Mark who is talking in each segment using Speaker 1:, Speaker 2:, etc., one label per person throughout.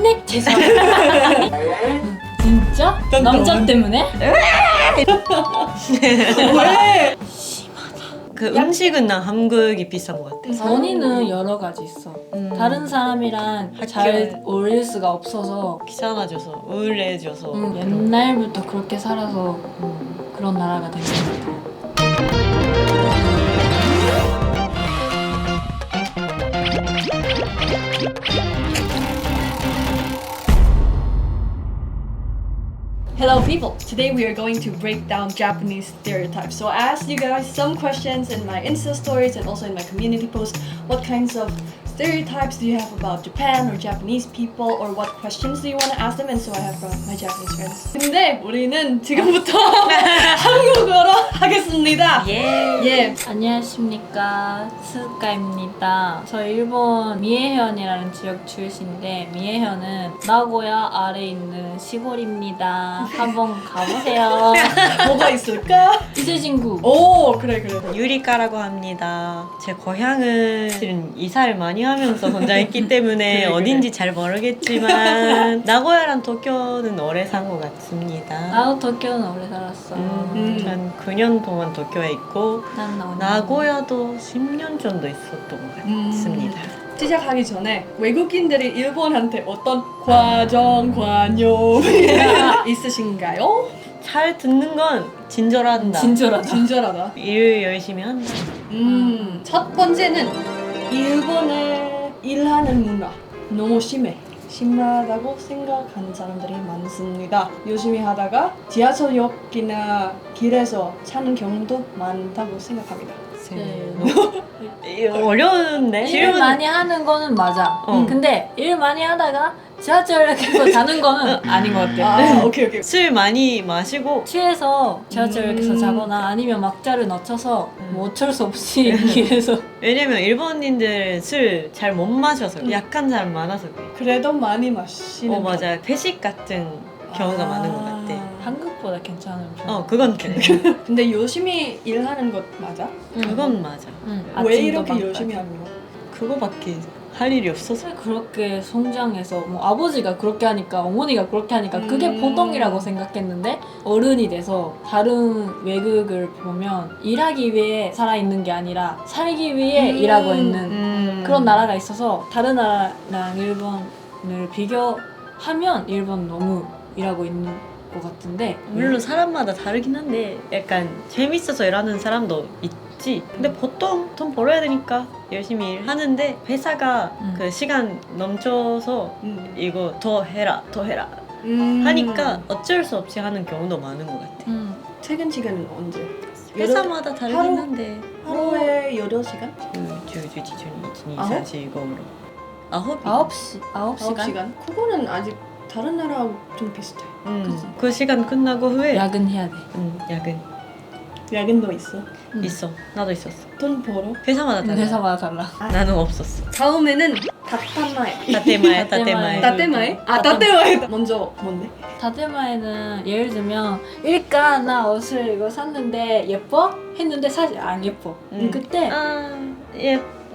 Speaker 1: 네 죄송합니다. 진짜? 남자 때문에?
Speaker 2: 왜?
Speaker 3: 그 음식은 난 한국이 비싼 것 같아.
Speaker 1: 원인은 여러 가지 있어. 다른 사람이랑 잘 어울릴 수가 없어서
Speaker 3: 귀찮아져서 우울해져서
Speaker 1: 옛날부터 그렇게 살아서 그런 나라가 된 것 같아.
Speaker 2: Hello people! Today we are going to break down Japanese stereotypes. So I asked you guys some questions in my Insta stories and also in my community post. What kinds of stereotypes do you have about Japan or Japanese people, or what questions do you want to ask them? And so I have brought my Japanese friends. 근데 우리는 지금부터 한국어로 하겠습니다. 예.
Speaker 1: 안녕하십니까, 스카입니다. 저 일본 미에현이라는 지역 출신인데 미에현은 나고야 아래에 있는 시골입니다. 한번 가보세요.
Speaker 2: 뭐가 있을까?
Speaker 1: 이세진구.
Speaker 2: 오 그래.
Speaker 3: 유리카라고 합니다. 제 고향은 실은 이사를 많이 하면서 성장했기 때문에
Speaker 2: 그래.
Speaker 3: 어딘지 잘 모르겠지만 나고야랑 도쿄는 오래 산 것 같습니다.
Speaker 1: 나도 도쿄는 오래 살았어.
Speaker 3: 한 9년 동안 도쿄에 있고
Speaker 1: 난
Speaker 3: 나고야도 10년 정도 있었던 것 같습니다.
Speaker 2: 시작하기 전에 외국인들이 일본한테 어떤 관용이 있으신가요?
Speaker 3: 잘 듣는 건 친절한다.
Speaker 2: 친절하다.
Speaker 3: 일 열심히 한다.
Speaker 2: 첫 번째는 일본의 일하는 문화 너무 심하다고 생각하는 사람들이 많습니다. 열심히 하다가 지하철역이나 길에서 자는 경우도 많다고 생각합니다.
Speaker 3: 어려운데?
Speaker 1: 일 많이 하는 거는 맞아.
Speaker 3: 어.
Speaker 1: 근데 일 많이 하다가 지하철역에서 자는 거는 아닌 것 같아.
Speaker 2: 아 오케이.
Speaker 3: 술 많이 마시고
Speaker 1: 취해서 지하철역에서 자거나 아니면 막자를 낮춰서 뭐 어쩔 수 없이 길에서
Speaker 3: 왜냐면 일본인들 술 잘 못 마셔서 약한 사람 많아서 그래.
Speaker 2: 그래도 많이 마시는
Speaker 3: 맞아. 회식 같은 경우가 많은 것 같아.
Speaker 1: 한국보다 괜찮은 편.
Speaker 3: 그건 그래.
Speaker 2: 근데 열심히 일하는 것 맞아?
Speaker 3: 그건 맞아.
Speaker 2: 왜 이렇게 열심히 하는 거?
Speaker 3: 그거밖에 할 일이 없어서.
Speaker 1: 그렇게 성장해서 뭐 아버지가 그렇게 하니까 어머니가 그렇게 하니까 그게 보통이라고 생각했는데 어른이 돼서 다른 외국을 보면 일하기 위해 살아있는 게 아니라 살기 위해 일하고 있는 그런 나라가 있어서 다른 나라랑 일본을 비교하면 일본 너무 일하고 있는 것 같은데
Speaker 3: 물론 사람마다 다르긴 한데 약간 재밌어서 일하는 사람도 있지. 근데 보통 돈 벌어야 되니까 열심히 일하는데 회사가 그 시간 넘쳐서 이거 더 해라 하니까 어쩔 수 없이 하는 경우도 많은 것 같아.
Speaker 2: 퇴근 시간은 언제?
Speaker 3: 회사마다 다르긴
Speaker 2: 하루?
Speaker 3: 한데
Speaker 2: 하루에 8시간?
Speaker 3: 아홉? 9시
Speaker 1: 9시간?
Speaker 2: 그거는 아직 다른 나라하고 좀 비슷해.
Speaker 3: 그 시간 끝나고 후에
Speaker 1: 야근해야 돼.
Speaker 3: 야근
Speaker 2: 야근도 있어.
Speaker 3: 있어. 나도 있었어.
Speaker 2: 돈 벌어.
Speaker 3: 회사마다 달라.
Speaker 1: 회사마다 달라.
Speaker 3: 나는 없었어.
Speaker 2: 다음에는 다따마에.
Speaker 3: 다테마에.
Speaker 2: 다떼마에? 다떼마에. 먼저 뭔데?
Speaker 1: 다테마에는 예를 들면 일까 나 옷을 이거 샀는데 예뻐? 했는데 사실 안 예뻐. 그때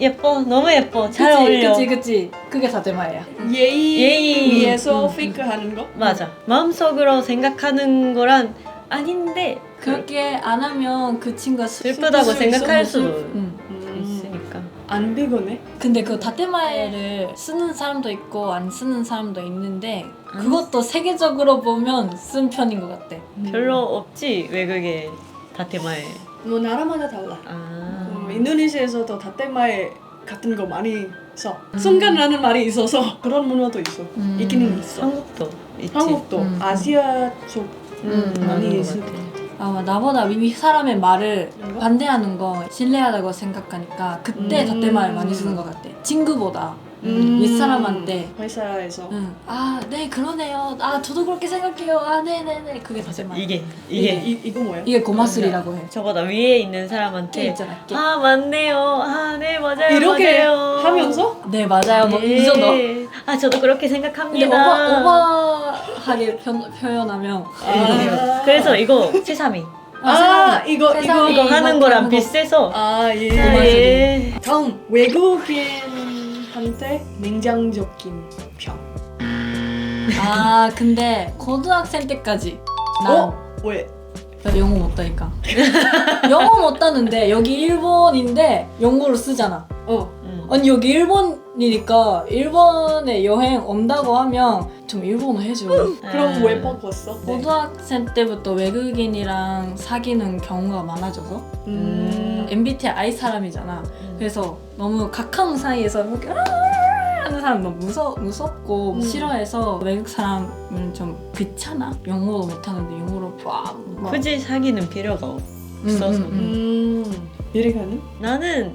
Speaker 3: 예뻐. 너무 예뻐. 잘 어울려.
Speaker 1: 그치. 그게 다테마예요.
Speaker 2: 예의 위해서 페이크 하는 거?
Speaker 3: 맞아. 마음속으로 생각하는 거란 아닌데
Speaker 1: 그렇게 안 하면 그 친구가
Speaker 3: 슬프다고 생각할 수도
Speaker 1: 응.
Speaker 3: 있으니까.
Speaker 2: 안 비거네?
Speaker 1: 근데 그 다테마에를 쓰는 사람도 있고 안 쓰는 사람도 있는데 그것도 세계적으로 보면 쓴 편인 것 같아.
Speaker 3: 별로 없지 외국에 다테마에.
Speaker 2: 뭐 나라마다 달라.
Speaker 3: 아.
Speaker 2: 인도네시아에서도 다떼마에 같은 거 많이 써. 순간이라는 말이 있어서 그런 문화도 있어. 있기는 있어.
Speaker 3: 한국도 있지.
Speaker 2: 한국도 아시아 쪽 많이
Speaker 3: 많은 것
Speaker 2: 있을
Speaker 3: 같아.
Speaker 2: 것 같아.
Speaker 1: 아마 나보다 위 사람의 말을
Speaker 2: 이런 거?
Speaker 1: 반대하는 거 신뢰하다고 생각하니까 그때 다테마를 많이 쓰는 것 같아. 친구보다 윗사람한테
Speaker 2: 회사에서
Speaker 1: 네 그러네요. 저도 그렇게 생각해요. 네네네. 그게 다테마.
Speaker 3: 이게
Speaker 2: 이거 뭐야?
Speaker 1: 이게 고마스리라고 해.
Speaker 3: 저보다 위에 있는
Speaker 1: 깨
Speaker 3: 사람한테
Speaker 1: 있잖아. 깨.
Speaker 3: 맞네요. 네 맞아요.
Speaker 2: 이렇게
Speaker 3: 맞아요.
Speaker 2: 하면서
Speaker 1: 네 맞아요. 뭐 이 정도.
Speaker 3: 저도 그렇게
Speaker 1: 근데
Speaker 3: 생각합니다.
Speaker 1: 오버하게 표현하면
Speaker 3: 그래서 이거 세상이
Speaker 2: 이거
Speaker 1: 세상에
Speaker 3: 이거 하는
Speaker 1: 이만큼
Speaker 3: 거랑
Speaker 1: 하는 거.
Speaker 3: 비슷해서
Speaker 2: 예.
Speaker 3: 예.
Speaker 2: 다음 외국인한테 냉장적인 편.
Speaker 1: 아 근데 고등학생 때까지 난
Speaker 2: 왜?
Speaker 1: 나 영어 못하니까. 영어 못하는데 여기 일본인데 영어를 쓰잖아. 아니 여기 일본이니까 일본에 여행 온다고 하면 좀 일본어 해줘.
Speaker 2: 그럼 왜 바꿨어?
Speaker 1: 고등학생 때부터 외국인이랑 사귀는 경우가 많아져서 MBTI I 사람이잖아. 그래서 너무 가까운 사이에서 이렇게 하는 사람 너무 무섭고 싫어해서 외국 사람은 좀 귀찮아. 영어도 못하는데 영어로 막
Speaker 3: 굳이 사귀는 필요가 없어서.
Speaker 2: 미래가는?
Speaker 3: 나는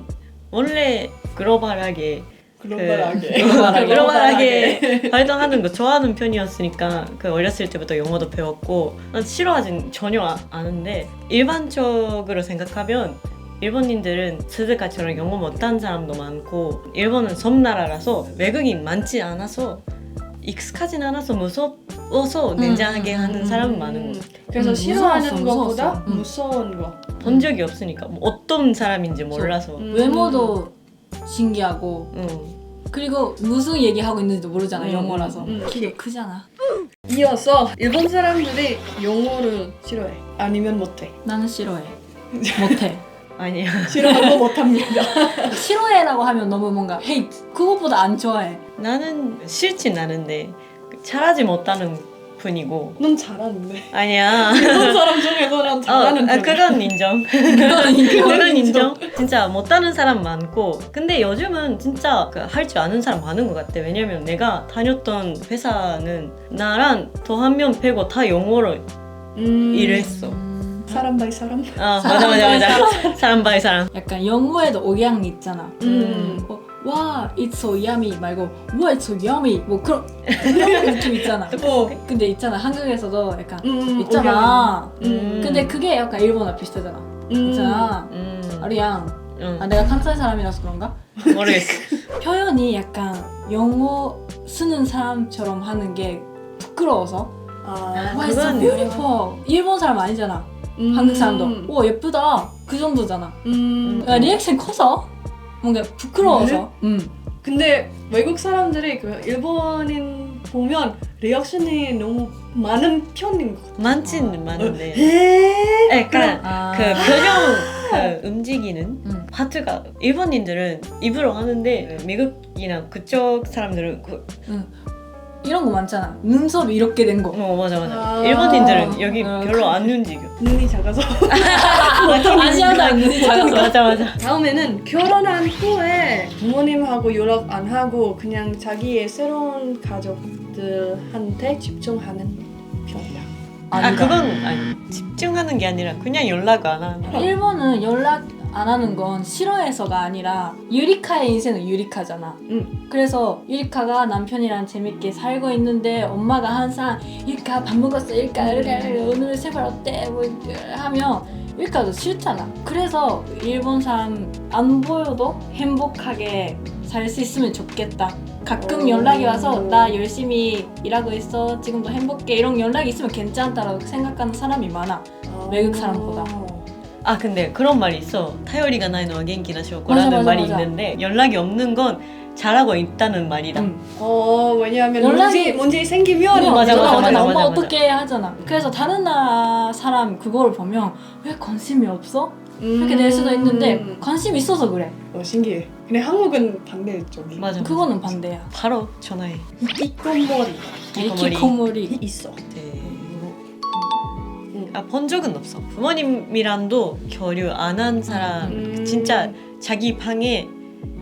Speaker 3: 원래 글로벌하게
Speaker 2: 글로벌하게
Speaker 3: 글로벌하게 활동하는 거 좋아하는 편이었으니까 그 어렸을 때부터 영어도 배웠고 난 싫어하진 전혀 않은데 일반적으로 생각하면 일본인들은 스즈카처럼 영어 못하는 사람도 많고 일본은 섬나라라서 외국인 많지 않아서 익숙하진 않아서 무서워서 냉정하게 하는 사람은 많은 거.
Speaker 2: 그래서 싫어하는
Speaker 1: 무서웠어,
Speaker 2: 것보다
Speaker 1: 무서웠어.
Speaker 2: 무서운 거.
Speaker 3: 본 적이 없으니까 뭐 어떤 사람인지 몰라서.
Speaker 1: 외모도 신기하고
Speaker 3: 응.
Speaker 1: 그리고 무슨 얘기하고 있는지도 모르잖아. 영어라서 키도 크잖아.
Speaker 2: 이어서 일본 사람들이 영어를 싫어해. 아니면 못해.
Speaker 1: 나는 싫어해. 못해.
Speaker 3: 아니야.
Speaker 2: 싫어하고 못합니다.
Speaker 1: 싫어해라고 하면 너무 뭔가 hate 그것보다 안 좋아해.
Speaker 3: 나는 싫진 않은데 잘하지 못하는 분이고.
Speaker 2: 넌 잘하는데.
Speaker 3: 아니야.
Speaker 2: 일본 사람 중에서 난 잘하는 편이야.
Speaker 3: 그건 인정. 그건 인정. 진짜 못하는 사람 많고 근데 요즘은 진짜 할 줄 아는 사람 많은 것 같아. 왜냐면 내가 다녔던 회사는 나랑 또 한 명 빼고 다 영어로 일했어.
Speaker 2: 사람 바이 사람?
Speaker 3: 맞아. 사람 바이 사람.
Speaker 1: 약간 영어에도 억양이 있잖아. 와, it's so yummy 말고 와, it's so yummy 뭐 그런 느낌 있잖아. 근데 있잖아 한국에서도 약간 있잖아. 근데 그게 약간 일본어 비슷하잖아. 있잖아. 아리양. 아, 내가 칸사이 사람이라서 그런가?
Speaker 3: 모르겠어.
Speaker 1: 표현이 약간 영어 쓰는 사람처럼 하는 게 부끄러워서. 와, it's so
Speaker 3: 그건
Speaker 1: beautiful. 일본 사람 아니잖아. 한국 사람도 오 예쁘다 그 정도잖아. 야, 리액션 커서 뭔가 부끄러워서.
Speaker 2: 근데 외국 사람들이 그 일본인 보면 리액션이 너무 많은 편인 것 같아.
Speaker 3: 많지는 많은데
Speaker 2: 에?
Speaker 3: 약간
Speaker 1: 아.
Speaker 3: 그 표정 그 움직이는 파트가 일본인들은 입으로 하는데 미국이나 그쪽 사람들은
Speaker 1: 이런 거 많잖아. 눈썹이 이렇게 된 거.
Speaker 3: 맞아.
Speaker 2: 아.
Speaker 3: 일본인들은 여기 별로 안 움직여.
Speaker 2: 눈이 작아서.
Speaker 1: 아시아다 눈이 작아서.
Speaker 3: 맞아.
Speaker 2: 다음에는 결혼한 후에 부모님하고 연락 안 하고 그냥 자기의 새로운 가족들한테 집중하는 편이야.
Speaker 3: 그건 아니 집중하는 게 아니라 그냥 연락 안 하는.
Speaker 1: 일본은 연락 안 하는 건 싫어해서가 아니라 유리카의 인생은 유리카잖아. 그래서 유리카가 남편이랑 재밌게 살고 있는데 엄마가 항상 유리카 밥 먹었어 유리카 오늘 생활 어때 뭐 하면 유리카도 싫잖아. 그래서 일본 사람 안 보여도 행복하게 살 수 있으면 좋겠다. 가끔 연락이 와서 나 열심히 일하고 있어 지금도 행복해 이런 연락이 있으면 괜찮다라고 생각하는 사람이 많아. 외국 사람보다.
Speaker 3: 근데 그런 말이 있어. 타요리가 나이 노와 겐키나 쇼코라는 말이 있는데 연락이 없는 건 잘하고 있다는 말이다.
Speaker 2: 왜냐하면
Speaker 1: 연락이-
Speaker 2: 문제 생기면
Speaker 3: 맞아.
Speaker 1: 엄마 어떻게 하잖아. 그래서 다른 나라 사람 그거를 보면 왜 관심이 없어? 그렇게 될 수도 있는데 관심 있어서 그래.
Speaker 2: 신기해. 근데 한국은 반대쪽이.
Speaker 3: 맞아.
Speaker 1: 그거는 반대야.
Speaker 3: 바로 전화해.
Speaker 2: 이꼬머리
Speaker 1: 이키코모리.
Speaker 2: 있어.
Speaker 3: 본 적은 없어. 부모님이랑도 교류 안 한 사람, 진짜 자기 방에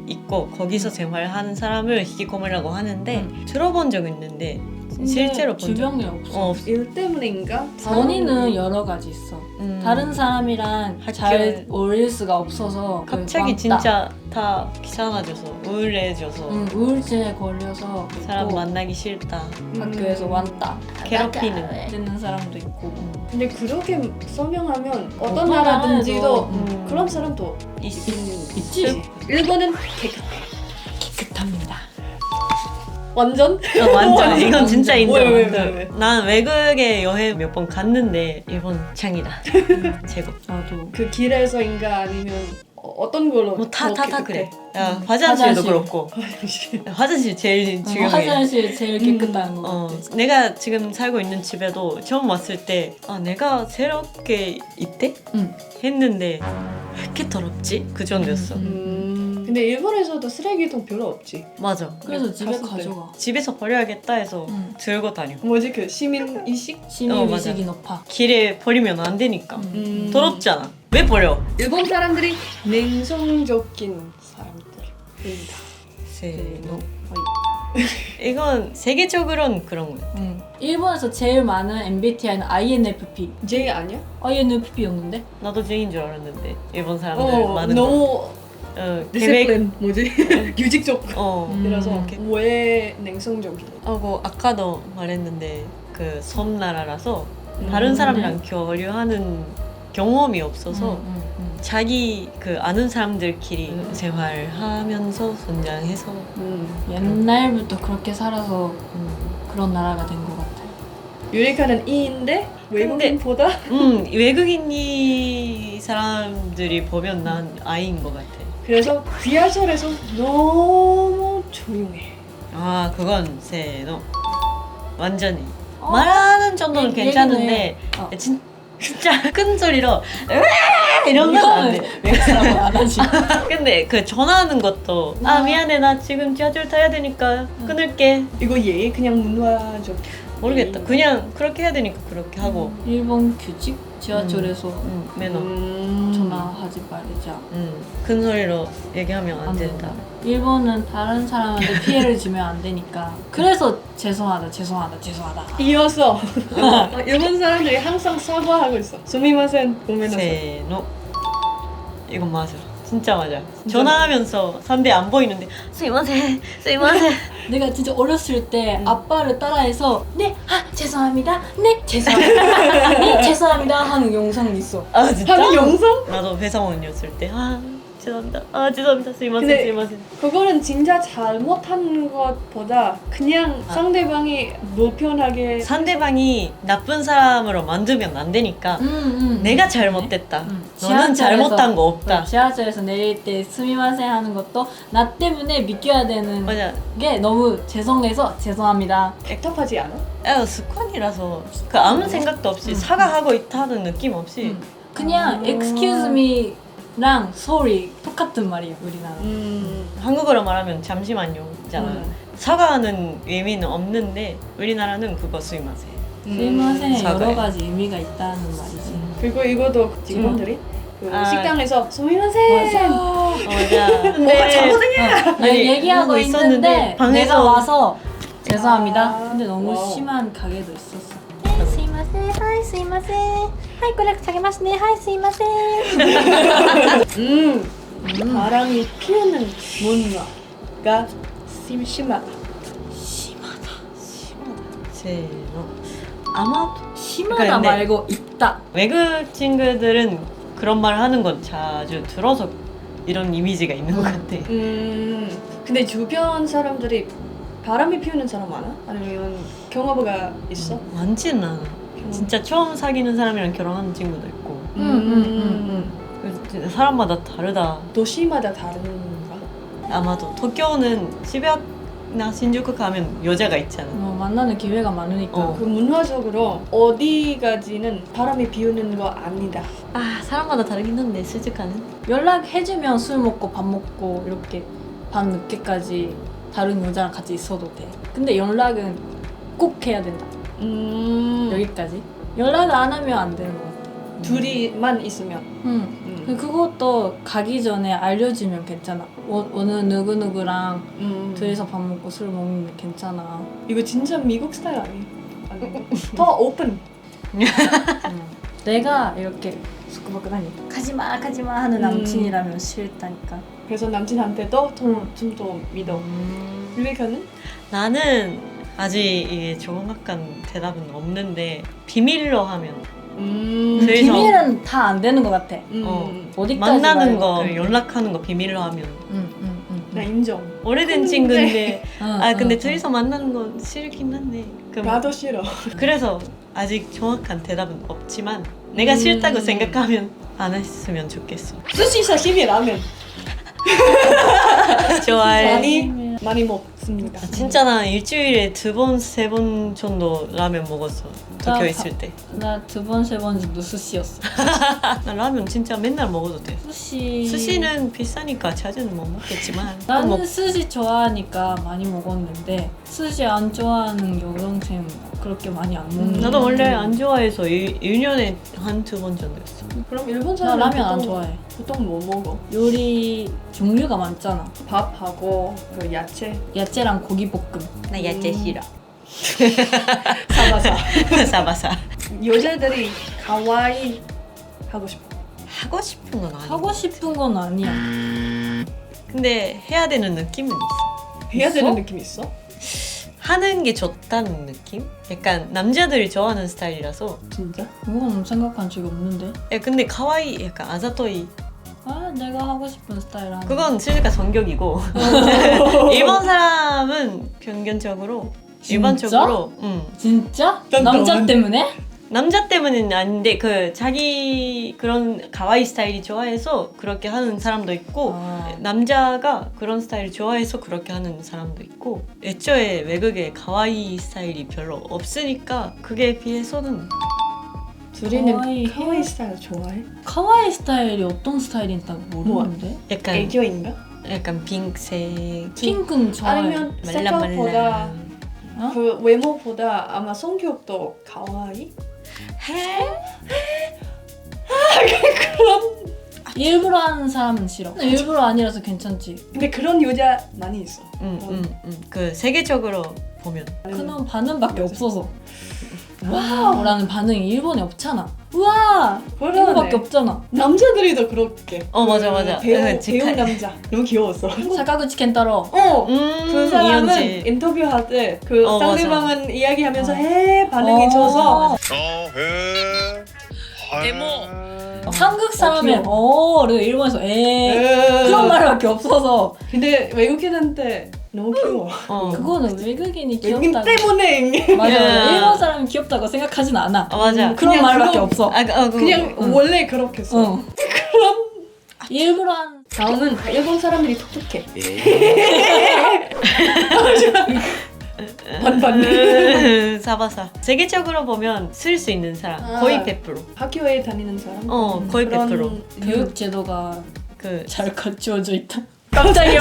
Speaker 3: 있고 거기서 생활하는 사람을 히키코모리라고 하는데 들어본 적 있는데 실제로 본 적
Speaker 1: 주변에 없어.
Speaker 2: 일 때문인가?
Speaker 1: 원인은 여러 가지 있어. 다른 사람이랑 잘 어울릴 수가 없어서
Speaker 3: 갑자기
Speaker 1: 왕따.
Speaker 3: 진짜 다 귀찮아져서 우울해져서
Speaker 1: 우울증에 걸려서
Speaker 3: 사람
Speaker 1: 있고,
Speaker 3: 만나기 싫다.
Speaker 1: 학교에서 왕따
Speaker 3: 괴롭히는.
Speaker 1: 듣는 사람도 있고.
Speaker 2: 근데 그렇게 설명하면 어떤
Speaker 1: 어떤
Speaker 2: 나라든지도
Speaker 1: 나라에도,
Speaker 2: 그런 사람도
Speaker 1: 있지.
Speaker 2: 일본은 깨끗해.
Speaker 1: 깨끗합니다.
Speaker 2: 완전?
Speaker 3: 완전 이건 진짜 인정.
Speaker 2: 왜?
Speaker 3: 난 외국에 여행 몇 번 갔는데 일본 짱이다. 최고.
Speaker 1: 나도
Speaker 2: 그 길에서인가 아니면 어떤 걸로
Speaker 3: 뭐 다
Speaker 2: 더
Speaker 3: 그래.
Speaker 2: 깨끗해?
Speaker 3: 야, 화장실도
Speaker 1: 화장실.
Speaker 3: 그렇고 화장실 제일 중요해.
Speaker 1: 화장실 제일 깨끗한 거 같아.
Speaker 3: 내가 지금 살고 있는 집에도 처음 왔을 때 내가 새롭게 있대?
Speaker 1: 응.
Speaker 3: 했는데 왜 이렇게 더럽지? 그 정도였어.
Speaker 2: 근데 일본에서도 쓰레기통 별로 없지.
Speaker 3: 맞아.
Speaker 1: 그래서 집에
Speaker 2: 갔을 때.
Speaker 1: 가져가.
Speaker 3: 집에서 버려야겠다 해서
Speaker 1: 응.
Speaker 3: 들고 다녀.
Speaker 2: 뭐지 그 시민 의식?
Speaker 1: 시민
Speaker 3: 맞아.
Speaker 1: 의식이 높아.
Speaker 3: 길에 버리면 안 되니까. 더럽잖아. 왜 버려?
Speaker 2: 일본 사람들이 냉성적인 사람들입니다.
Speaker 3: 세노. 이건 세계적으로는 그런 거야.
Speaker 1: 일본에서 제일 많은 MBTI는 INFP.
Speaker 2: J 아니야?
Speaker 1: INFP였는데?
Speaker 3: 나도 J인 줄 알았는데 일본 사람들 많은
Speaker 2: 너무
Speaker 3: 계획
Speaker 2: 디스플린 뭐지? 규칙적. 이라서 왜 냉성적이야?
Speaker 3: 하고 아까도 말했는데 그 섬나라라서 다른 사람이랑 교류하는 경험이 없어서 자기 그 아는 사람들끼리 생활하면서 성장해서
Speaker 1: 옛날부터 그렇게 살아서 그런 나라가 된 것 같아.
Speaker 2: 유리카는 E인데 외국인보다
Speaker 3: 외국인이 사람들이 보면 난 I인 것 같아.
Speaker 2: 그래서 지하철에서 너무 조용해.
Speaker 3: 아 그건 세노 완전히
Speaker 1: 어?
Speaker 3: 말하는 정도는
Speaker 1: 얘기는
Speaker 3: 괜찮은데
Speaker 1: 해.
Speaker 3: 진짜 큰 소리로 으아 이런 건 안 돼.
Speaker 1: 외국 사람은 안 하지.
Speaker 3: 근데 그 전화하는 것도 미안해 나 지금 지하철 타야 되니까 끊을게.
Speaker 2: 이거 그냥 문화적.
Speaker 3: 모르겠다. 그냥 그렇게 해야 되니까 그렇게 하고.
Speaker 1: 일본 규칙? 지하철에서
Speaker 3: 매너.
Speaker 1: 전화하지 말자.
Speaker 3: 큰 소리로 얘기하면 안
Speaker 1: 안
Speaker 3: 된다.
Speaker 1: 된다. 일본은 다른 사람한테 피해를 주면 안 되니까. 그래서 죄송하다.
Speaker 2: 이어서 일본 사람들이 항상 사과하고 있어. 수미마센 고메나사이.
Speaker 3: 세노. 이건 맞아. 진짜 맞아. 전화하면서 상대 안 보이는데 스이마세.
Speaker 1: 내가 진짜 어렸을 때 아빠를 따라해서 네, 죄송합니다. 네, 죄송합니다. 네, 죄송합니다 하는 영상이 있어.
Speaker 3: 아 진짜?
Speaker 2: 하는 영상?
Speaker 3: 나도 회사원이었을 때 죄송합니다. 죄송합니다.
Speaker 2: 근데
Speaker 3: 스이마세.
Speaker 2: 그거는 진짜 잘못한 것보다 그냥 상대방이 불편하게
Speaker 3: 상대방이 나쁜 사람으로 만들면 안 되니까 내가 잘못됐다. 너는 잘못한 거 없다.
Speaker 1: 지하철에서 내릴 때 스미마셍 하는 것도 나 때문에 믿겨야 되는
Speaker 3: 맞아.
Speaker 1: 게 너무 죄송해서 죄송합니다.
Speaker 2: 답답하지 않아?
Speaker 3: 습관이라서 그 아무 생각도 없이 사과하고 있다는 느낌 없이
Speaker 1: 그냥 excuse me랑 sorry 똑같은 말이에요 우리나라.
Speaker 3: 한국어로 말하면 잠시만요잖아. 사과하는 의미는 없는데 우리나라는 그거 스이마세.
Speaker 1: 스미마셍
Speaker 3: 사과해.
Speaker 1: 여러 가지 의미가 있다는 말이지.
Speaker 2: 그리고 이것도 직원들이 그 식당에서 수미마셍
Speaker 3: 맞아. 근데
Speaker 2: 잘못했냐?
Speaker 1: 얘기하고
Speaker 3: 하고 있었는데
Speaker 1: 있는데
Speaker 3: 방에서-
Speaker 1: 내가 와서 죄송합니다. 근데 너무
Speaker 2: 와우.
Speaker 1: 심한 가게도 있었어. すいませんはいすいませんはいこれ下げますねはいすいません
Speaker 2: 바람이 피우는 문화가 심하다.
Speaker 3: 세노. 아마도
Speaker 1: 심하다
Speaker 3: 근데-
Speaker 1: 말고 있다.
Speaker 3: 외국 친구들은 그런 말 하는 건 자주 들어서 이런 이미지가 있는 것 같아.
Speaker 2: 근데 주변 사람들이 바람이 피우는 사람 많아? 아니면 경험가 있어?
Speaker 3: 많지는 않아. 진짜 처음 사귀는 사람이랑 결혼하는 친구도 있고. 그래서 진짜 사람마다 다르다.
Speaker 2: 도시마다 다른가?
Speaker 3: 아마도 도쿄는 시베나 신주쿠 가면 여자가 있잖아.
Speaker 1: 만나는 기회가 많으니까.
Speaker 2: 그 문화적으로 어디까지는 바람이 피우는 거 아니다.
Speaker 3: 사람마다 다르긴 한데 스즈카는.
Speaker 1: 연락해주면 술 먹고 밥 먹고 이렇게 밤 늦게까지 다른 여자랑 같이 있어도 돼. 근데 연락은 꼭 해야 된다. 여기까지. 연락을 안 하면 안 되는 것 같아.
Speaker 2: 둘이만 있으면.
Speaker 1: 그것도 가기 전에 알려주면 괜찮아. 오늘 누구누구랑 둘이서 밥 먹고 술 먹으면 괜찮아.
Speaker 2: 이거 진짜 미국 스타일 아니? 더 오픈.
Speaker 1: 내가 이렇게 수고박하니 가지마 하는 남친이라면 싫다니까.
Speaker 2: 그래서 남친한테도 좀 더 믿어. 유리카는?
Speaker 3: 나는 아직 이게 정확한 대답은 없는데 비밀로 하면 그래서-
Speaker 1: 비밀은 다 안 되는 것 같아. 어디까지
Speaker 3: 만나는
Speaker 1: 말고.
Speaker 3: 거 연락하는 거 비밀로 하면
Speaker 2: 나 인정.
Speaker 3: 오래된
Speaker 2: 근데-
Speaker 3: 친구인데 근데
Speaker 1: 응.
Speaker 3: 둘이서 만나는 건 싫긴 한데
Speaker 2: 나도 싫어.
Speaker 3: 그래서 아직 정확한 대답은 없지만 내가 싫다고 생각하면 안 했으면 좋겠어.
Speaker 2: 스시, 사시미, 라면
Speaker 3: 좋아해.
Speaker 2: 많이 먹습니다.
Speaker 3: 진짜 나 일주일에 2번, 3번 정도 라면 먹었어. 도쿄
Speaker 1: 나
Speaker 3: 있을 때.
Speaker 1: 나 2번, 3번 정도 스시였어.
Speaker 3: 나 라면 진짜 맨날 먹어도 돼.
Speaker 1: 스시.
Speaker 3: 스시는 비싸니까 자주는 못 먹겠지만
Speaker 1: 나는
Speaker 3: 꼭 먹-
Speaker 1: 스시 좋아하니까 많이 먹었는데 스시 안 좋아하는 여동생 그렇게 많이 안 먹는.
Speaker 3: 나도 원래 안 좋아해서 1년에 한 2번 정도였어.
Speaker 2: 그럼 일본
Speaker 1: 나
Speaker 2: 사람
Speaker 1: 라면 안 좋아해.
Speaker 2: 보통 뭐 먹어?
Speaker 1: 요리 종류가 많잖아.
Speaker 2: 밥하고 그 야채
Speaker 1: 야채랑 고기 볶음.
Speaker 3: 나 야채 싫어.
Speaker 2: 사바사.
Speaker 3: 사바사.
Speaker 2: 여자들이 가와이 하고 싶어.
Speaker 3: 하고 싶은 건 아니야.
Speaker 1: 하고 싶은 건 아니야.
Speaker 3: 근데 해야 되는 느낌은 있어.
Speaker 2: 해야
Speaker 1: 있어?
Speaker 2: 되는 느낌 있어?
Speaker 3: 하는 게 좋다는 느낌? 약간 남자들이 좋아하는 스타일이라서.
Speaker 2: 진짜?
Speaker 1: 그건 생각한 적이 없는데.
Speaker 3: 야, 근데 카와이 약간 아자토이
Speaker 1: 아 내가 하고 싶은 스타일 하는.
Speaker 3: 그건 진짜 성격이고 일본 사람은 평균적으로
Speaker 1: 진짜?
Speaker 3: 일반적으로
Speaker 1: 진짜?
Speaker 2: 난
Speaker 1: 남자
Speaker 2: 너무-
Speaker 1: 때문에?
Speaker 3: 남자 때문은 아닌데 그 자기 그런 가와이 스타일이 좋아해서 그렇게 하는 사람도 있고
Speaker 1: 아.
Speaker 3: 남자가 그런 스타일 좋아해서 그렇게 하는 사람도 있고 애초에 외국에 가와이 스타일이 별로 없으니까 그게 비해서는
Speaker 2: 둘이는
Speaker 1: 가와이
Speaker 2: 카와이
Speaker 1: 해?
Speaker 2: 스타일 좋아해?
Speaker 1: 카와이 스타일이 어떤 스타일인지 모르는데.
Speaker 3: 약간
Speaker 2: 애교인가?
Speaker 3: 약간 핑크색
Speaker 1: 핑크는 좋아해.
Speaker 2: 아니면 색깔보다
Speaker 3: 말랑말랑
Speaker 1: 어?
Speaker 2: 그 외모보다 아마 성격도 가와이?
Speaker 1: 일부러 하는 사람은 싫어. 일부러 아니라서 괜찮지.
Speaker 2: 근데 그런 여자 많이 있어.
Speaker 3: 그 세계적으로 보면
Speaker 1: 그놈 반응밖에 없어서. 와우라는 반응이 일본에 없잖아. 우와! 이거밖에 없잖아.
Speaker 2: 남자들이 더 그렇게.
Speaker 3: 맞아, 맞아.
Speaker 2: 배우
Speaker 3: 직할-
Speaker 2: 남자 너무 귀여웠어.
Speaker 1: 사카구치 켄타로.
Speaker 2: 그 사람은
Speaker 3: 이현지.
Speaker 2: 인터뷰할 때 그 상대방은 이야기하면서 해 반응이
Speaker 1: 어.
Speaker 2: 좋아서
Speaker 4: 데모
Speaker 1: 한국 사람은
Speaker 2: 귀여워.
Speaker 1: 어를 일본에서 그런 말밖에 없어서
Speaker 2: 근데 외국인한테 너무 귀여워.
Speaker 1: 그거는 외국인이
Speaker 2: 외국인
Speaker 1: 귀엽다고.
Speaker 2: 때문에
Speaker 1: 맞아.
Speaker 3: 야.
Speaker 1: 일본 사람이 귀엽다고 생각하진 않아.
Speaker 3: 맞아.
Speaker 1: 그런
Speaker 2: 그냥
Speaker 1: 말밖에
Speaker 2: 그거-
Speaker 1: 없어.
Speaker 2: 그냥
Speaker 1: 응.
Speaker 2: 원래 그렇게 써.
Speaker 1: 어. 일부러 한.
Speaker 2: 다음은 일본 사람들이 톡톡해. 반반.
Speaker 3: 사바사. 세계적으로 보면 쓸 수 있는 사람
Speaker 2: 아.
Speaker 3: 거의 100%.
Speaker 2: 학교에 다니는 사람.
Speaker 3: 거의
Speaker 2: 그런
Speaker 3: 100%.
Speaker 1: 교육 제도가
Speaker 3: 그
Speaker 1: 잘 갖추어져 있다. 깜짝이야.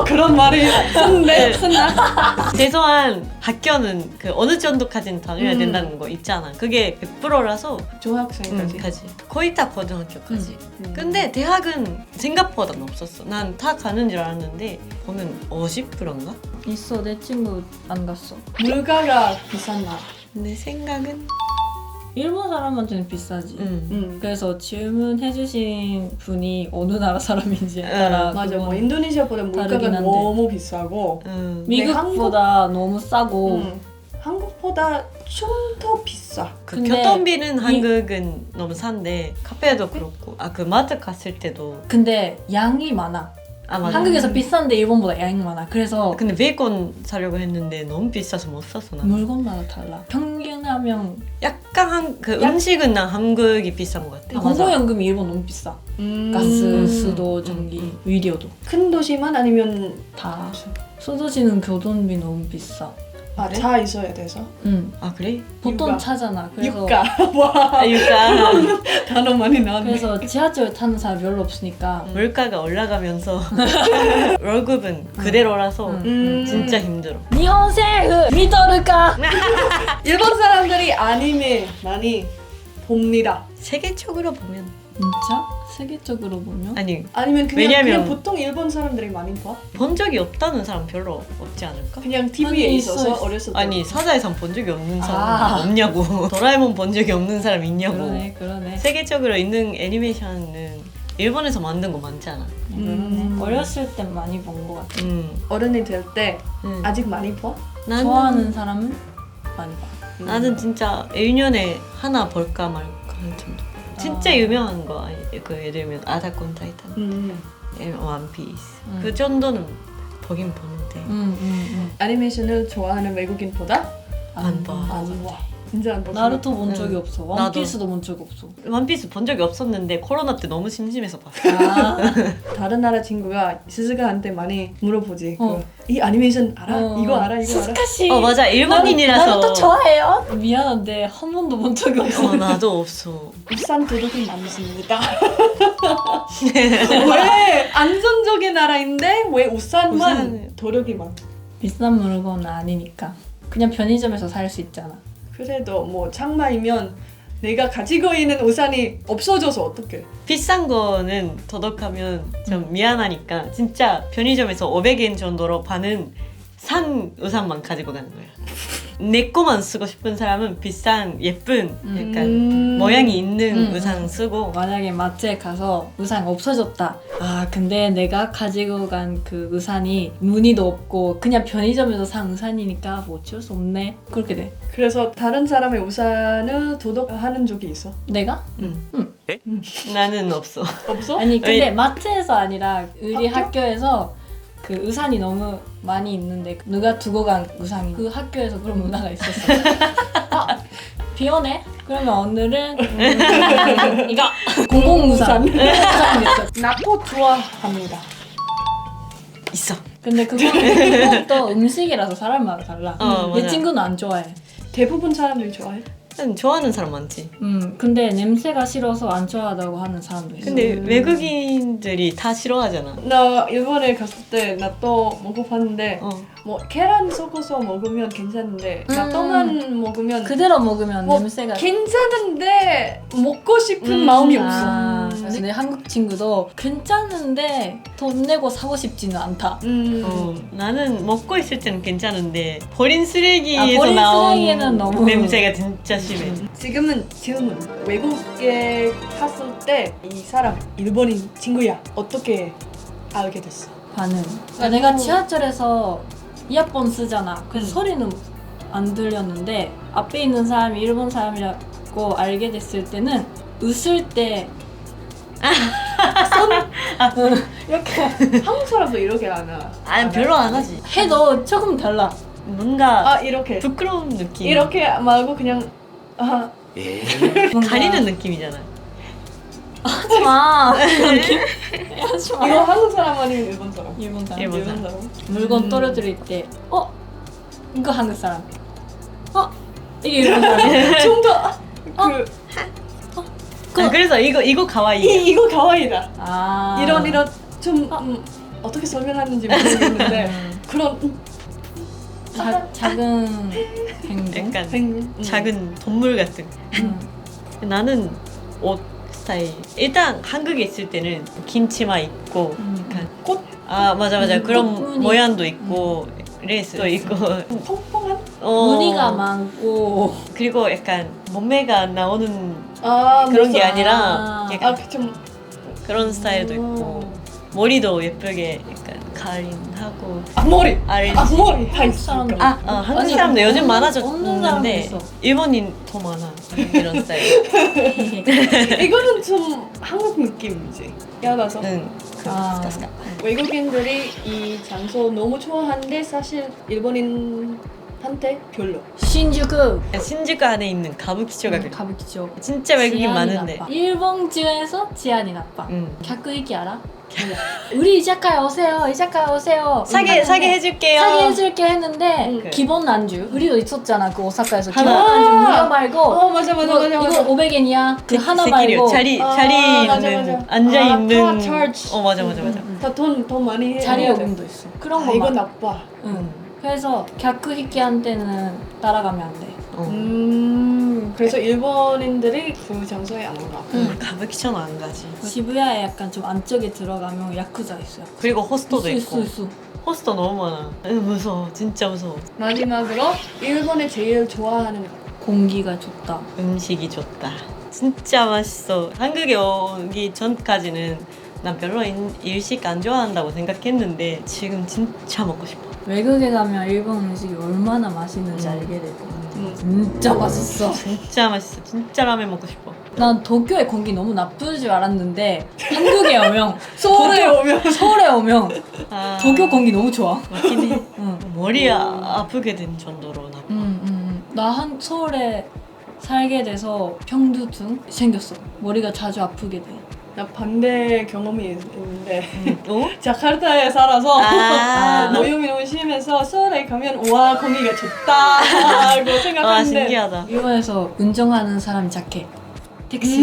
Speaker 2: 그런 말이 쓴데 쓴다.
Speaker 3: 최소한 학교는 그 어느 정도까지는 다녀야 된다는 거 있잖아. 그게 100%라서
Speaker 2: 중학생까지.
Speaker 3: 까지 거의 다 고등학교까지.
Speaker 2: 음.
Speaker 3: 근데 대학은 생각보다는 없었어. 난 다 가는 줄 알았는데 보면 50%인가?
Speaker 1: 있어. 내 친구 안 갔어.
Speaker 2: 물가가 비싼 나라.
Speaker 3: 내 생각은
Speaker 1: 일본 사람한테는 비싸지. 그래서 질문해주신 분이 어느 나라 사람인지에 따라
Speaker 2: 맞아. 뭐
Speaker 1: 그건
Speaker 2: 인도네시아보다 물가가
Speaker 1: 다르긴 한데.
Speaker 2: 너무 비싸고
Speaker 1: 미국보다 너무 싸고
Speaker 2: 한국보다 좀 더 비싸.
Speaker 3: 그
Speaker 1: 근데
Speaker 3: 교통비는 한국은 너무 산데 카페도 그렇고 그 마트 갔을 때도
Speaker 1: 근데 양이 많아.
Speaker 3: 맞아.
Speaker 1: 한국에서 비싼데 일본보다 양이 많아. 그래서
Speaker 3: 근데 베이컨 사려고 했는데 너무 비싸서 못 샀어 나.
Speaker 1: 물건마다 달라. 평균하면
Speaker 3: 약간 그 음식은 난 한국이 비싼 것 같아.
Speaker 1: 공공연금이 일본 너무 비싸. 가스, 수도, 전기, 의료도
Speaker 2: 큰 도시만 아니면
Speaker 1: 다. 수도시는 교통비 너무 비싸.
Speaker 3: 그래?
Speaker 2: 차 있어야 돼서.
Speaker 3: 아 그래?
Speaker 1: 보통
Speaker 2: 유가.
Speaker 1: 차잖아. 그래서
Speaker 2: 유가. 와
Speaker 3: 유가
Speaker 2: 단어 많이 나왔네.
Speaker 1: 그래서 지하철 타는 사람 별로 없으니까
Speaker 3: 물가가 올라가면서 월급은 그대로라서 진짜 힘들어.
Speaker 1: 니혼세흐 미도르까.
Speaker 2: 일본 사람들이 아니메 많이 봅니다.
Speaker 3: 세계적으로 보면
Speaker 1: 진짜? 세계적으로 보면?
Speaker 2: 아니면 그냥 보통 일본 사람들이 많이 봐?
Speaker 3: 본 적이 없다는 사람 별로 없지 않을까?
Speaker 2: 그냥 TV에
Speaker 1: 아니,
Speaker 2: 있어서
Speaker 1: 있어.
Speaker 2: 어렸을 때.
Speaker 3: 아니 사자에선 본 적이 없는 사람
Speaker 1: 아.
Speaker 3: 없냐고. 도라에몽 본 적이 없는 사람 있냐고.
Speaker 1: 그러네.
Speaker 3: 세계적으로 있는 애니메이션은 일본에서 만든 거 많잖아.
Speaker 1: 그러네. 어렸을 땐 많이 본 것 같아.
Speaker 2: 어른이 될 때
Speaker 3: 응.
Speaker 2: 아직 많이 봐?
Speaker 1: 좋아하는 사람은 많이 봐.
Speaker 3: 나는 진짜 1년에 하나 볼까 말까 할 정도. 진짜 유명한 거 그 예를 들면 아타크 온 타이탄, 원피스 그 정도는 보긴 보는데
Speaker 2: 애니메이션을 좋아하는 외국인보다
Speaker 3: 안 봐.
Speaker 2: 안 봐. 진짜 안 봤어.
Speaker 1: 나루토 본 적이
Speaker 3: 응.
Speaker 1: 없어.
Speaker 3: 나도.
Speaker 1: 원피스도 본 적이 없어.
Speaker 3: 원피스 본 적이 없었는데 코로나 때 너무 심심해서 봤어.
Speaker 1: 아,
Speaker 2: 다른 나라 친구가 스즈카한테 많이 물어보지.
Speaker 1: 어.
Speaker 2: 이 애니메이션 알아? 이거 알아? 이거 알아?
Speaker 1: 스즈카 씨.
Speaker 3: 맞아, 일본인이라서.
Speaker 1: 나루토 좋아해요? 미안한데 한 번도 본 적이 없어.
Speaker 3: 나도 없어.
Speaker 2: 울산 도둑이 많습니다. 왜 안전적인 나라인데 왜 울산만
Speaker 3: 울산.
Speaker 2: 도둑이 많?
Speaker 1: 비싼 물건은 아니니까. 그냥 편의점에서 살 수 있잖아.
Speaker 2: 그래도 뭐 장마이면 내가 가지고 있는 우산이 없어져서 어떡해?
Speaker 3: 비싼 거는 도덕하면 좀 미안하니까 진짜 편의점에서 500엔 정도로 파는 산 우산만 가지고 가는 거야. 내 거만 쓰고 싶은 사람은 비싼 예쁜 약간 모양이 있는 우산 쓰고.
Speaker 1: 만약에 마트에 가서 우산 없어졌다. 아 근데 내가 가지고 간 그 우산이 무늬도 없고 그냥 편의점에서 산 우산이니까 뭐 어쩔 수 없네. 그렇게 돼.
Speaker 2: 그래서 다른 사람의 우산을 도둑하는 적이 있어?
Speaker 1: 내가?
Speaker 3: 나는 없어.
Speaker 2: 없어?
Speaker 1: 아니 근데
Speaker 3: 왜?
Speaker 1: 마트에서 아니라 우리
Speaker 2: 학교?
Speaker 1: 학교에서 그 우산이 너무 많이 있는데 누가 두고 간 우산이 그 학교에서 그런 문화가 있었어. 비 오네? 그러면 오늘은 이거 공공우산 우산이 있어.
Speaker 2: 나도 좋아합니다.
Speaker 3: 있어.
Speaker 1: 근데 그것도 음식이라서 사람마다 달라. 내
Speaker 3: 맞아.
Speaker 1: 친구는 안 좋아해.
Speaker 2: 대부분 사람들이 좋아해.
Speaker 3: 좋아하는 사람 많지.
Speaker 1: 근데 냄새가 싫어서 안 좋아하다고 하는 사람도 있어.
Speaker 3: 근데 외국인들이 다 싫어하잖아.
Speaker 2: 나 일본에 갔을 때 나또 먹어봤는데
Speaker 3: 어.
Speaker 2: 뭐 계란 섞어서 먹으면 괜찮은데 나또만 먹으면
Speaker 1: 그대로 먹으면
Speaker 2: 뭐
Speaker 1: 냄새가
Speaker 2: 괜찮은데 먹고 싶은 마음이 없어.
Speaker 1: 그래서 내 한국 친구도 괜찮은데 돈 내고 사고 싶지는 않다.
Speaker 3: 나는 먹고 있을 때는 괜찮은데 버린 쓰레기에서
Speaker 1: 버린
Speaker 3: 나온
Speaker 1: 쓰레기는 너무
Speaker 3: 냄새가 진짜 심해.
Speaker 2: 지금은 질문. 외국에 갔을 때 이 사람 일본인 친구야. 어떻게 알게 됐어?
Speaker 1: 반응. 내가 지하철에서 이어폰 쓰잖아. 그래서 소리는 안 들렸는데 앞에 있는 사람이 일본 사람이라고 알게 됐을 때는 웃을 때
Speaker 2: 이렇게 한국 사람도 이렇게 안 하.
Speaker 3: 아니 별로 안 하지.
Speaker 1: 해도 조금 달라.
Speaker 3: 뭔가
Speaker 2: 이렇게
Speaker 3: 부끄러운 느낌.
Speaker 2: 이렇게 말고 그냥
Speaker 1: 뭔가
Speaker 3: 가리는 느낌이잖아.
Speaker 1: 하지마. 하지마.
Speaker 2: 이거 한국 사람 아니면 일본 사람?
Speaker 1: 일본 사람.
Speaker 3: 일본
Speaker 2: 일본
Speaker 3: 사람.
Speaker 2: 사람.
Speaker 1: 물건 떨어뜨릴 때 이거 한국 사람. 이게 일본 사람.
Speaker 2: 좀더
Speaker 3: 그래서 이거 가와이.
Speaker 2: 이거 가와이다.
Speaker 1: 아
Speaker 2: 이런 좀 어떻게 설명하는지 모르겠는데 그런
Speaker 1: 작은 행동.
Speaker 3: 약간 작은 동물 같은. 나는 옷 스타일. 일단 한국에 있을 때는 김치마 입고 약간
Speaker 2: 꽃
Speaker 3: 맞아 그런
Speaker 1: 꽃무늬.
Speaker 3: 모양도 있고 레이스도 있고
Speaker 2: 통통한
Speaker 1: 무늬가 많고
Speaker 3: 그리고 약간 몸매가 나오는 그런
Speaker 2: 무슨-
Speaker 3: 게 아니라 약간
Speaker 2: 좀
Speaker 3: 그런 스타일도 있고 머리도 예쁘게 약간 가린하고
Speaker 2: 앞머리
Speaker 3: 알지?
Speaker 2: 앞머리 다
Speaker 1: 사람도
Speaker 2: 있으니까
Speaker 3: 한국
Speaker 1: 아니,
Speaker 3: 사람도 요즘
Speaker 1: 없는
Speaker 3: 많아졌는데
Speaker 1: 사람도 있어.
Speaker 3: 일본인 더 많아 이런 스타일.
Speaker 2: 이거는 좀 한국 느낌이지. 얇아서
Speaker 3: 응. 스카스카.
Speaker 2: 외국인들이 이 장소 너무 좋아하는데 사실 일본인한테 별로.
Speaker 1: 신주쿠
Speaker 3: 신주쿠 안에 있는 가부키초가 그래.
Speaker 1: 가부키죠.
Speaker 3: 진짜 외국인
Speaker 1: 治安이
Speaker 3: 많은데.
Speaker 1: 나빠. 일본 중에서治安이 나빠.
Speaker 3: 응.
Speaker 1: 객이기 알아? 우리 이자카야 오세요. 이자카야 오세요.
Speaker 3: 사게 해줄게요.
Speaker 1: 사게 해줄게 했는데
Speaker 2: 응.
Speaker 1: 기본 안주 우리도 있었잖아 그 오사카에서 기본
Speaker 3: 하나.
Speaker 1: 안주 무료 말고
Speaker 2: 맞아
Speaker 1: 이거 500엔이야. 그 하나
Speaker 3: 새끼리요.
Speaker 1: 말고
Speaker 3: 자리
Speaker 2: 맞아,
Speaker 3: 있는
Speaker 2: 맞아.
Speaker 3: 앉아 있는.
Speaker 2: charge.
Speaker 3: 맞아.
Speaker 2: 다돈 많이 해.
Speaker 1: 자리
Speaker 2: 해야 돼.
Speaker 1: 요금도 있어. 그런
Speaker 2: 이거
Speaker 1: 거만.
Speaker 2: 나빠.
Speaker 1: 응. 그래서 객히키한테는 따라가면 안 돼.
Speaker 2: 그래서 일본인들이 그 장소에 안 가.
Speaker 3: 가부키초는 안 가지.
Speaker 1: 시부야에 약간 좀 안쪽에 들어가면 야쿠자 있어요.
Speaker 3: 그리고 호스토도
Speaker 1: 있어.
Speaker 3: 있고. 호스토 너무 많아. 무서워. 진짜 무서워.
Speaker 2: 마지막으로 일본에 제일 좋아하는 거.
Speaker 1: 공기가 좋다.
Speaker 3: 음식이 좋다. 진짜 맛있어. 한국에 오기 전까지는 난 별로 일식 안 좋아한다고 생각했는데 지금 진짜 먹고 싶어.
Speaker 1: 외국에 가면 일본 음식이 얼마나 맛있는지 알게 되고 진짜 맛있어.
Speaker 3: 진짜 맛있어. 진짜 라면 먹고 싶어.
Speaker 1: 난 도쿄의 공기 너무 나쁠 줄 알았는데 한국에 오면 서울에 오면
Speaker 3: 아,
Speaker 1: 도쿄 공기 너무 좋아.
Speaker 3: 맞긴 해.
Speaker 1: 응.
Speaker 3: 머리 아프게 된 정도로 나.
Speaker 1: 나 서울에 살게 돼서 평두증 생겼어. 머리가 자주 아프게 돼.
Speaker 2: 나 반대 경험이 있는데
Speaker 3: 어?
Speaker 2: 자카르타에 살아서
Speaker 3: 아.
Speaker 2: 오염이 너무 심해서 서울에 가면 와 공기가 좋다고
Speaker 3: 와
Speaker 2: 생각하는데
Speaker 3: 신기하다.
Speaker 1: 일본에서 운전하는 사람이 착해. 택시.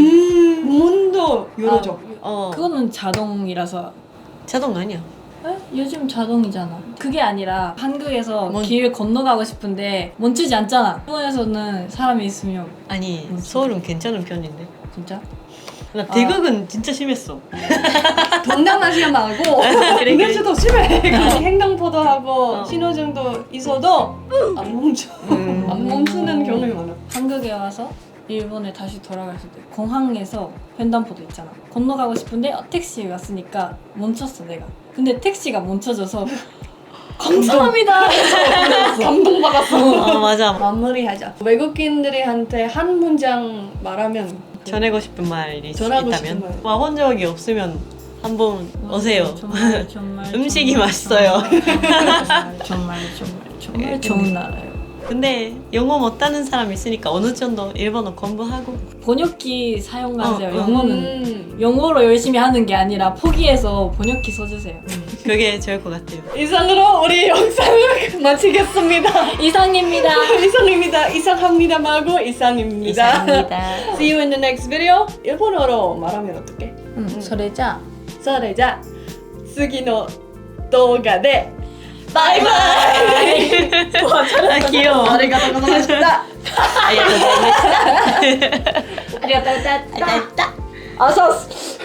Speaker 2: 문도 열어줘.
Speaker 1: 그거는 자동이라서.
Speaker 3: 자동 아니야.
Speaker 1: 에? 요즘 자동이잖아. 그게 아니라 한국에서
Speaker 3: 멈-
Speaker 1: 길 건너가고 싶은데 멈추지 않잖아. 일본에서는 사람이 있으면
Speaker 3: 아니 서울은 괜찮은 편인데.
Speaker 1: 진짜
Speaker 3: 나 대극은 진짜 심했어.
Speaker 2: 동남아시아 말고
Speaker 3: 그래.
Speaker 2: 인도에서도 심해. 횡단보도 하고
Speaker 3: 어.
Speaker 2: 신호등도 있어도 안 멈춰. 안 멈추는 경우가 많아.
Speaker 1: 한국에 와서 일본에 다시 돌아갔을 때 공항에서 횡단보도 있잖아. 건너가고 싶은데 택시에 왔으니까 멈췄어 내가. 근데 택시가 멈춰져서 감사합니다.
Speaker 2: 감동받았어.
Speaker 3: 맞아.
Speaker 2: 마무리하자. 외국인들한테 한 문장 말하면
Speaker 3: 전하고 싶은 말이
Speaker 2: 전하고
Speaker 3: 있다면
Speaker 2: 싶은 말.
Speaker 3: 와본 적이 없으면 한번 오세요.
Speaker 1: 정말
Speaker 3: 음식이
Speaker 1: 정말,
Speaker 3: 맛있어요.
Speaker 1: 정말 좋은 나라예요.
Speaker 3: 근데 영어 못하는 사람 있으니까 어느 정도 일본어 공부하고
Speaker 1: 번역기 사용하세요.
Speaker 3: 어, 어.
Speaker 1: 영어는 영어로 열심히 하는 게 아니라 포기해서 번역기 써주세요.
Speaker 3: 그게 좋을 것 같아요.
Speaker 2: 이상으로 우리 영상을 마치겠습니다.
Speaker 1: 이상입니다.
Speaker 2: 이상입니다. 이상합니다 말고 이상입니다.
Speaker 3: 이상입니다.
Speaker 2: See you in the next video. 일본어로 말하면 어떡해?
Speaker 1: それじゃあ
Speaker 2: それじゃ次の動画でバイバイ
Speaker 3: 아 귀여워.
Speaker 2: ありがとうございました。
Speaker 3: ありがとうございました。
Speaker 1: ありがとうございました。
Speaker 2: あざっす。